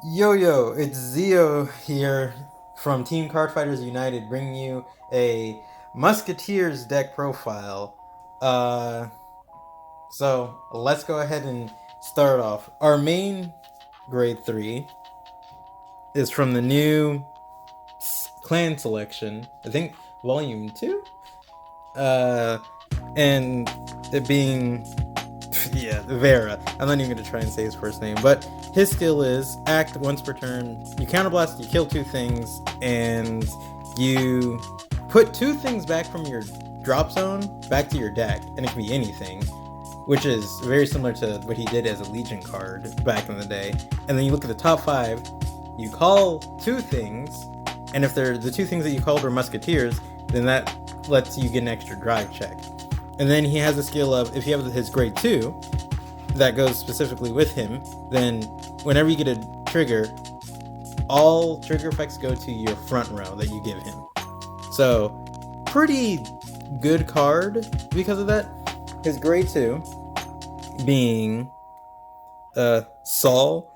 Yo, it's Zio here from Team Cardfighters United, bringing you a Musketeers deck profile. Uh, so let's go ahead and start off. Our main grade 3 is from the new clan selection, I think volume 2? Uh, and it being yeah, Vera. I'm not even gonna try and say his first name, but his skill is act once per turn. You counterblast, you kill 2 things, and you put 2 things back from your drop zone back to your deck, and it can be anything, which is very similar to what he did as a Legion card back in the day. And then you look at the top 5, you call 2 things, and if they're the 2 things that you called were Musketeers, then that lets you get an extra drive check. And then he has a skill of, if you have his grade 2 that goes specifically with him, then whenever you get a trigger, all trigger effects go to your front row that you give him. So, pretty good card because of that. His grade 2 being Saul,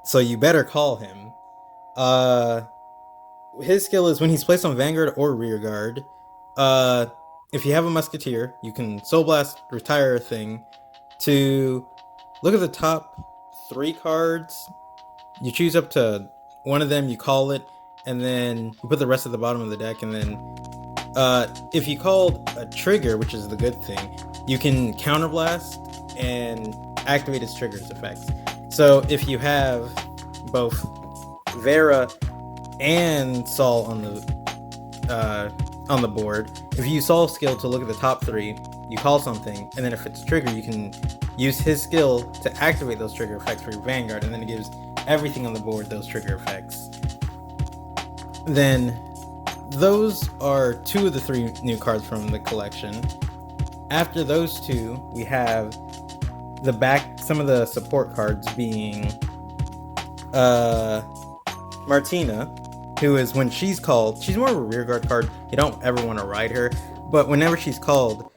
so you better call him. His skill is when he's placed on Vanguard or Rearguard, if you have a Musketeer, you can Soul Blast, retire a thing, to look at the top 3 cards. You choose up to one of them, you call it, and then you put the rest at the bottom of the deck, and then if you called a trigger, which is the good thing, you can counterblast and activate its triggers effects. So if you have both Vera and Saul on the board, if you use Saul's skill to look at the top 3, you call something, and then if it's a trigger, you can use his skill to activate those trigger effects for your Vanguard, and then it gives everything on the board those trigger effects. Then those are 2 of the 3 new cards from the collection. After those 2, we have the back, some of the support cards being Martina, who is, when she's called, she's more of a rearguard card. You don't ever want to ride her, but whenever she's called,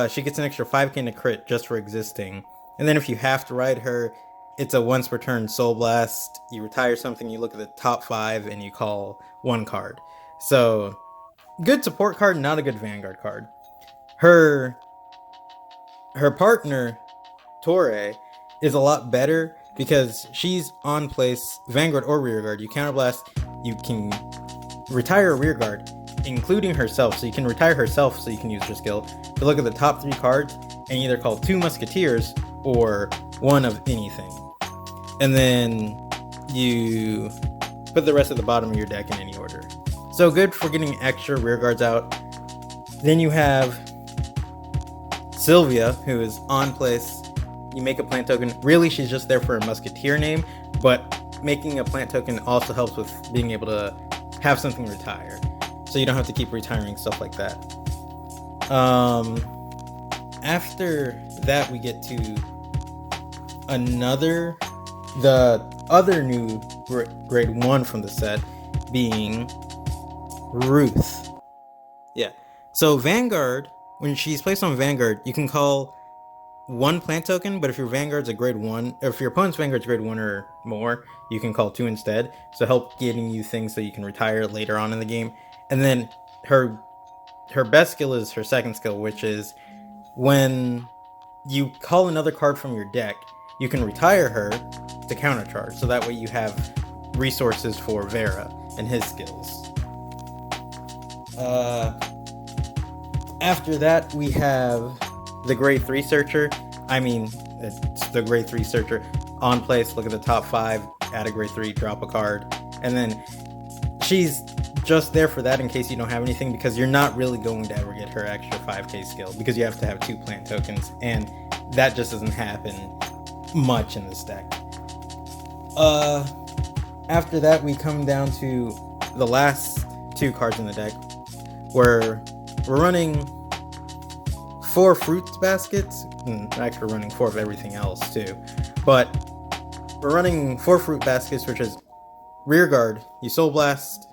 she gets an extra 5k in a crit just for existing. And then if you have to ride her, it's a once per turn Soul Blast. You retire something, you look at the top 5, and you call 1 card. So, good support card, not a good Vanguard card. Her partner, Torre, is a lot better because she's on place, Vanguard or Rearguard. You counterblast, you can retire a Rearguard, including herself. So you can retire herself so you can use her skill to look at the top 3 cards and either call 2 Musketeers or 1 of anything. And then you put the rest at the bottom of your deck in any order. So good for getting extra Rearguards out. Then you have Sylvia, who is on place. You make a plant token. Really, she's just there for a Musketeer name, but making a plant token also helps with being able to have something retire, so you don't have to keep retiring stuff like that. After that, we get to the other new grade 1 from the set, being Ruth. Yeah. So Vanguard, when she's placed on Vanguard, you can call 1 plant token, but if your Vanguard's a grade 1, or if your opponent's Vanguard's grade 1 or more, you can call 2 instead. So help getting you things so you can retire later on in the game. And then her best skill is her second skill, which is when you call another card from your deck, you can retire her to countercharge. So that way you have resources for Vera and his skills. After that, we have the grade 3 searcher. I mean, it's the grade 3 searcher. On place, look at the top 5, add a grade 3, drop a card. And then she's just there for that in case you don't have anything, because you're not really going to ever get her extra 5k skill because you have to have 2 plant tokens, and that just doesn't happen much in this deck. After that, we come down to the last 2 cards in the deck, where we're running 4 fruits baskets. Actually, we're running 4 of everything else too, but we're running 4 fruit baskets, which is Rearguard. You Soul Blast,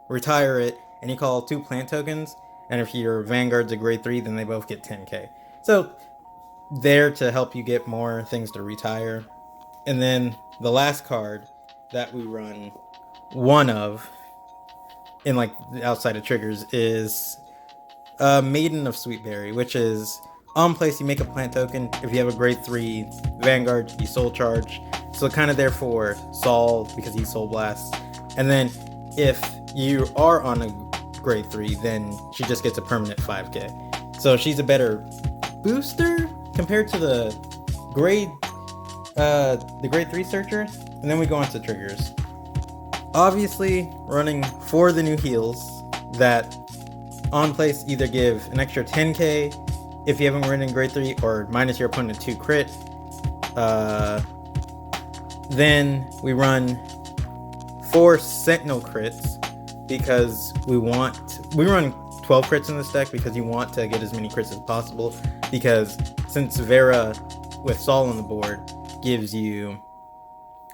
retire it, and you call 2 plant tokens. And if your Vanguard's a grade 3, then they both get 10k. So there to help you get more things to retire. And then the last card that we run one of in like outside of triggers is Maiden of Sweetberry, which is on place you make a plant token. If you have a grade 3 Vanguard, you soul charge. So kind of there for Saul because he soul blasts. And then if you are on a grade 3, then she just gets a permanent 5k. So she's a better booster compared to the grade 3 searcher. And then we go on to triggers. Obviously, running for the new heals that on place either give an extra 10k if you haven't run in grade 3 or minus your opponent 2 crit. Then we run 4 sentinel crits because we run 12 crits in this deck because you want to get as many crits as possible, because since Vera with Saul on the board gives you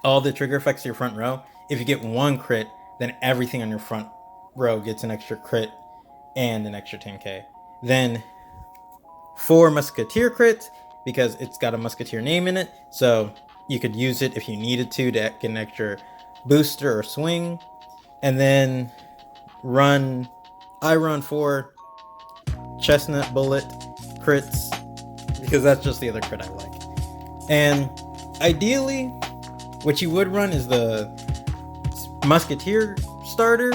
all the trigger effects to your front row, if you get 1 crit, then everything on your front row gets an extra crit and an extra 10k. Then 4 Musketeer crits because it's got a Musketeer name in it, so you could use it if you needed to get an extra booster or swing. And then I run 4 Chestnut Bullet crits because that's just the other crit I like. And ideally, what you would run is the Musketeer starter,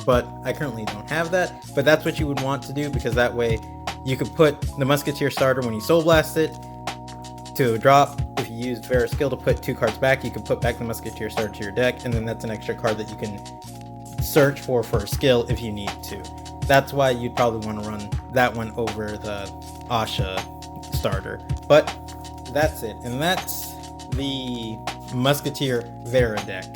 but I currently don't have that. But that's what you would want to do, because that way you could put the Musketeer starter when you soul blast it to a drop. If you used Vera's skill to put 2 cards back, you could put back the Musketeer starter to your deck, and then that's an extra card that you can search for a skill if you need to. That's why you'd probably want to run that one over the Asha starter. But that's it, and that's the Musketeer Vera deck.